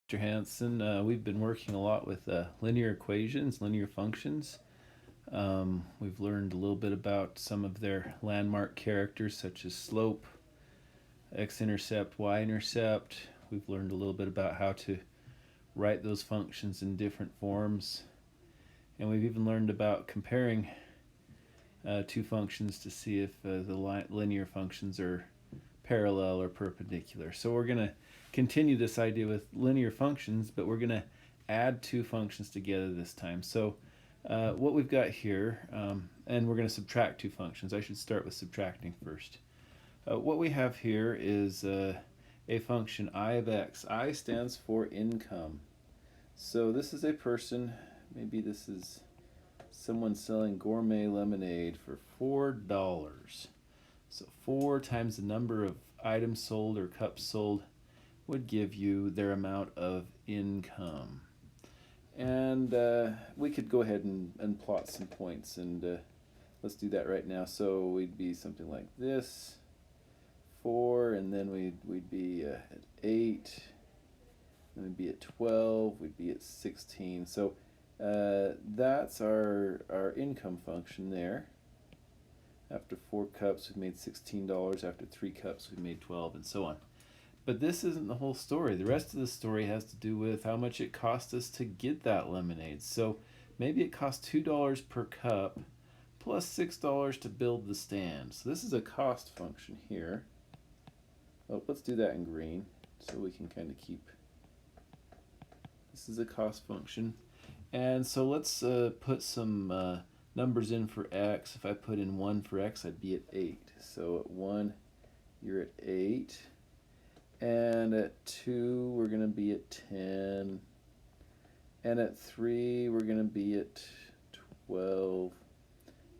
Mr. Hansen. We've been working a lot with linear equations, linear functions. We've learned a little bit about some of their landmark characters, such as slope, x-intercept, y-intercept. We've learned a little bit about how to write those functions in different forms. And we've even learned about comparing two functions to see if the linear functions are parallel or perpendicular. So we're going to continue this idea with linear functions, but we're going to add two functions together this time. So what we've got here, and we're going to subtract two functions. I should start with subtracting first. What we have here is a function I of x. I stands for income. So this is a person, maybe this is someone selling gourmet lemonade for $4. So 4 times the number of items sold or cups sold would give you their amount of income. And we could go ahead and plot some points, and let's do that right now. So we'd be something like this, 4, and then we'd be at 8, and we'd be at 12, we'd be at 16. So that's our income function there. After 4 cups, we've made $16. After 3 cups, we've made 12, and so on. But this isn't the whole story. The rest of the story has to do with how much it cost us to get that lemonade. So maybe it cost $2 per cup plus $6 to build the stand. So this is a cost function here. Oh, let's do that in green so we can kind of keep. This is a cost function. And so let's put some numbers in for x. If I put in 1 for x, I'd be at 8. So at 1, you're at 8. And at 2, we're going to be at 10. And at 3, we're going to be at 12.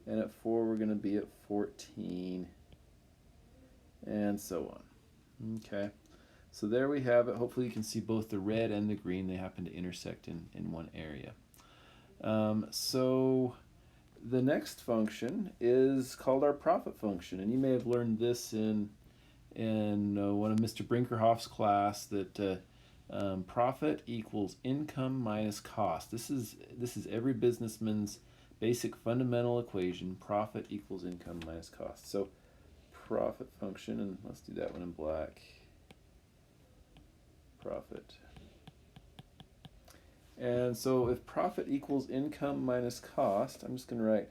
And at 4, we're going to be at 14. And so on. Okay. So there we have it. Hopefully you can see both the red and the green. They happen to intersect in one area. So the next function is called our profit function. And you may have learned this in one of Mr. Brinkerhoff's class, that profit equals income minus cost. This is every businessman's basic fundamental equation. Profit equals income minus cost. So profit function, and let's do that one in black. Profit. And so if profit equals income minus cost, I'm just going to write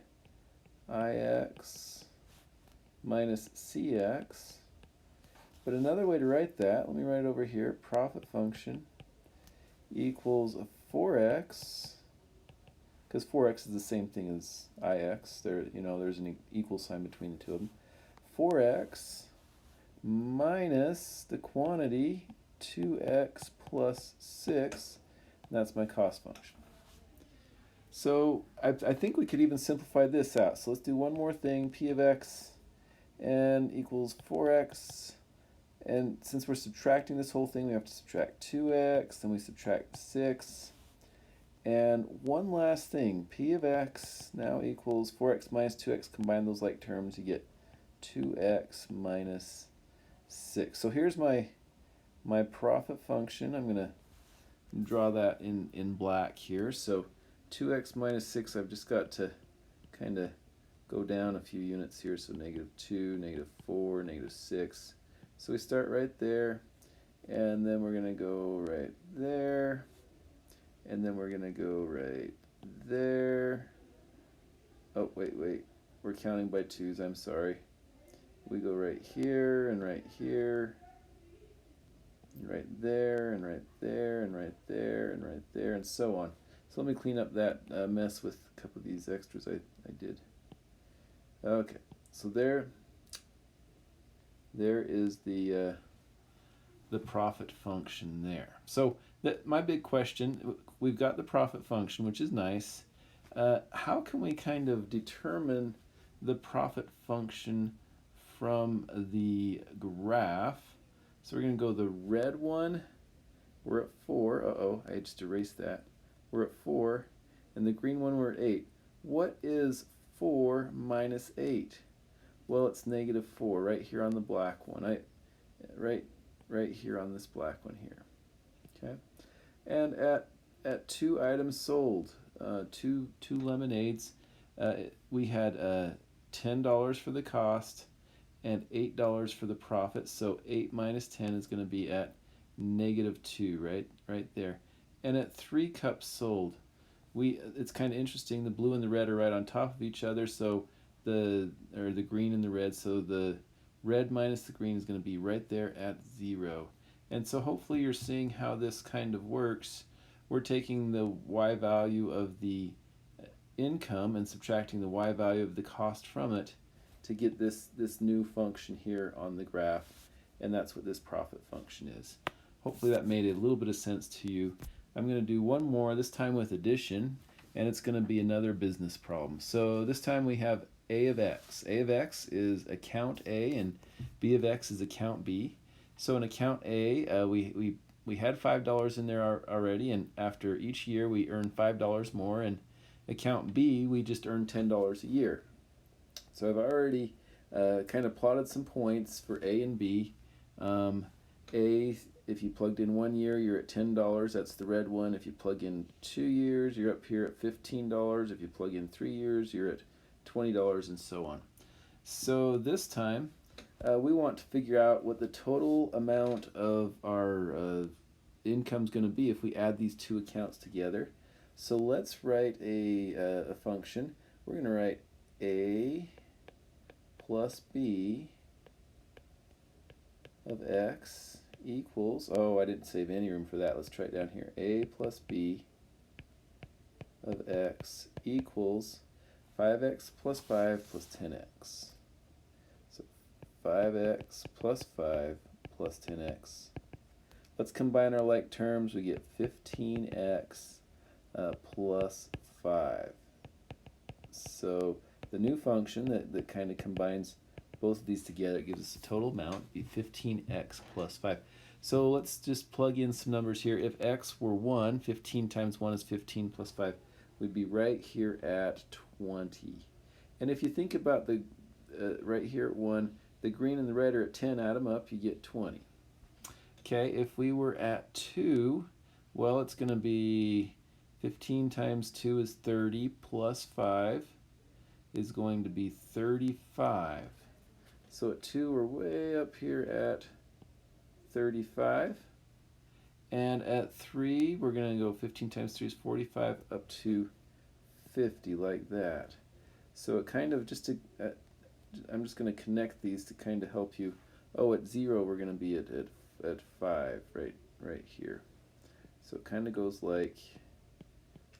IX minus CX. But another way to write that, let me write it over here, profit function equals 4x, because 4x is the same thing as IX. There's an equal sign between the two of them. 4x minus the quantity 2x plus 6, and that's my cost function. So I think we could even simplify this out. So let's do one more thing. P of x n equals 4x. And since we're subtracting this whole thing, we have to subtract 2x, then we subtract 6. And one last thing, p of x now equals 4x minus 2x. Combine those like terms, you get 2x minus 6. So here's my profit function. I'm going to draw that in black here. So 2x minus 6, I've just got to kind of go down a few units here. So -2, -4, -6. So we start right there, and then we're going to go right there, and then we're going to go right there. Oh, wait, we're counting by 2s, I'm sorry. We go right here, and right here, and right there, and right there, and right there, and right there, and so on. So let me clean up that mess with a couple of these extras I did. Okay, so there is the profit function there. So my big question, we've got the profit function, which is nice. How can we kind of determine the profit function from the graph? So we're going to go the red one. We're at 4. Uh-oh, I just erased that. We're at 4. And the green one, we're at 8. What is 4 minus 8? Well, it's -4 right here on the black one. Right here on this black one here. Okay. And at 2 items sold, two lemonades, we had $10 for the cost and $8 for the profit. So 8 minus 10 is going to be at -2, right there. And at 3 cups sold, it's kind of interesting. The blue and the red are right on top of each other, so the green and the red. So the red minus the green is going to be right there at 0. And so hopefully you're seeing how this kind of works. We're taking the y value of the income and subtracting the y value of the cost from it to get this new function here on the graph, and that's what this profit function is. Hopefully that made a little bit of sense to you. I'm going to do one more, this time with addition, and it's going to be another business problem. So this time we have a of x. A of x is account A, and b of x is account B. So in account A, we had $5 in there already, and after each year we earn $5 more. And account B, we just earn $10 a year. So I've already kind of plotted some points for A and B. A, if you plugged in 1 year, you're at $10. That's the red one. If you plug in 2 years, you're up here at $15. If you plug in 3 years, you're at $20, and so on. So this time, we want to figure out what the total amount of our income is going to be if we add these two accounts together. So let's write a function. We're going to write A plus B of x equals, oh, I didn't save any room for that. Let's try it down here. A plus B of x equals 5x plus 5 plus 10x. So 5x plus 5 plus 10x. Let's combine our like terms. We get 15x plus 5. So the new function that kind of combines both of these together gives us a total amount, be 15x plus 5. So let's just plug in some numbers here. If x were 1, 15 times 1 is 15 plus 5. We'd be right here at 20. And if you think about the right here at 1, the green and the red are at 10, add them up, you get 20. Okay, if we were at 2, well, it's going to be 15 times 2 is 30 plus 5 is going to be 35. So at 2, we're way up here at 35. And at 3, we're going to go 15 times 3 is 45 up to 50, like that. So it kind of just I'm just going to connect these to kind of help you. Oh, at 0, we're going to be at 5, right here. So it kind of goes like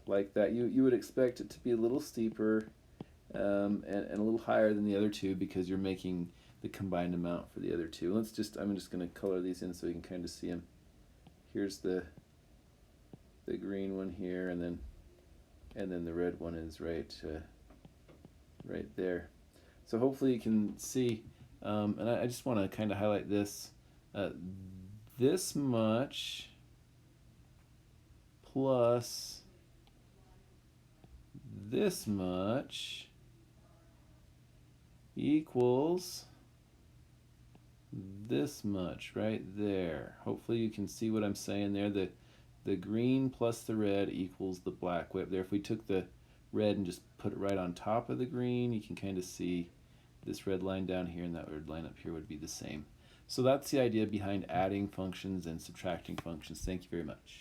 that. You would expect it to be a little steeper and a little higher than the other two because you're making the combined amount for the other two. I'm just going to color these in so you can kind of see them. Here's the green one here, and then the red one is right there. So hopefully you can see, and I just want to kind of highlight this. This much plus this much equals this much right there. Hopefully you can see what I'm saying there. The green plus the red equals the black way up there. If we took the red and just put it right on top of the green, you can kind of see this red line down here and that red line up here would be the same. So that's the idea behind adding functions and subtracting functions. Thank you very much.